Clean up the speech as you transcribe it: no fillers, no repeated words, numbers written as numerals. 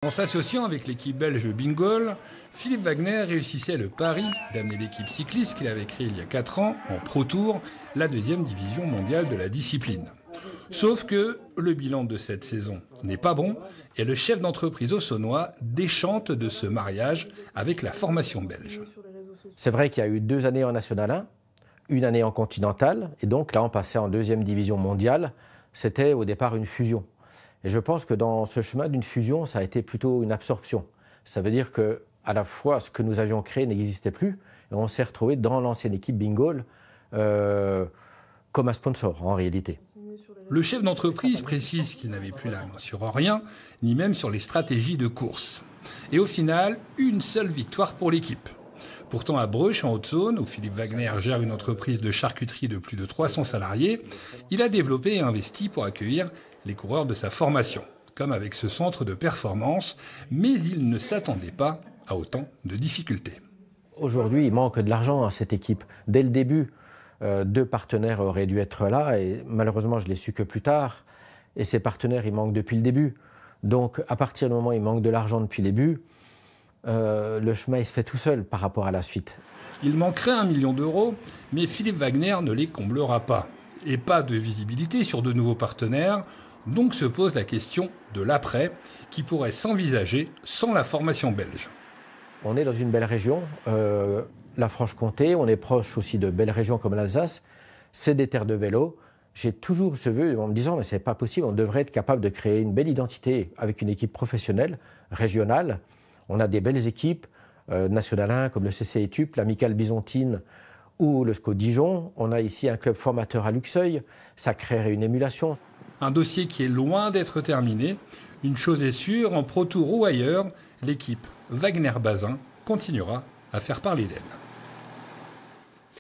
En s'associant avec l'équipe belge Bingol, Philippe Wagner réussissait le pari d'amener l'équipe cycliste qu'il avait créée il y a 4 ans en Pro Tour, la 2e division mondiale de la discipline. Sauf que le bilan de cette saison n'est pas bon et le chef d'entreprise auxonnois déchante de ce mariage avec la formation belge. C'est vrai qu'il y a eu 2 années en National 1, une année en Continental, et donc là on passait en 2e division mondiale. C'était au départ une fusion. Et je pense que dans ce chemin d'une fusion, ça a été plutôt une absorption. Ça veut dire qu'à la fois, ce que nous avions créé n'existait plus, et on s'est retrouvé dans l'ancienne équipe Bingol comme un sponsor, en réalité. Le chef d'entreprise précise qu'il n'avait plus la main sur rien, ni même sur les stratégies de course. Et au final, une seule victoire pour l'équipe. Pourtant, à Breuch, en Haute-Saône, où Philippe Wagner gère une entreprise de charcuterie de plus de 300 salariés, il a développé et investi pour accueillir les coureurs de sa formation, comme avec ce centre de performance, mais il ne s'attendait pas à autant de difficultés. Aujourd'hui, il manque de l'argent à cette équipe. Dès le début, 2 partenaires auraient dû être là, et malheureusement, je l'ai su que plus tard. Et ces partenaires, ils manquent depuis le début. Donc, à partir du moment où il manque de l'argent depuis le début, le chemin il se fait tout seul par rapport à la suite. Il manquerait 1 million d'euros, mais Philippe Wagner ne les comblera pas. Et pas de visibilité sur de nouveaux partenaires, donc se pose la question de l'après, qui pourrait s'envisager sans la formation belge. On est dans une belle région, la Franche-Comté, on est proche aussi de belles régions comme l'Alsace, c'est des terres de vélo. J'ai toujours ce vœu en me disant mais c'est pas possible, on devrait être capable de créer une belle identité avec une équipe professionnelle, régionale. On a des belles équipes, National 1 comme le CC Etup, l'Amicale Byzantine ou le SCO Dijon. On a ici un club formateur à Luxeuil, ça créerait une émulation. Un dossier qui est loin d'être terminé. Une chose est sûre, en Pro Tour ou ailleurs, l'équipe Wagner-Bazin continuera à faire parler d'elle.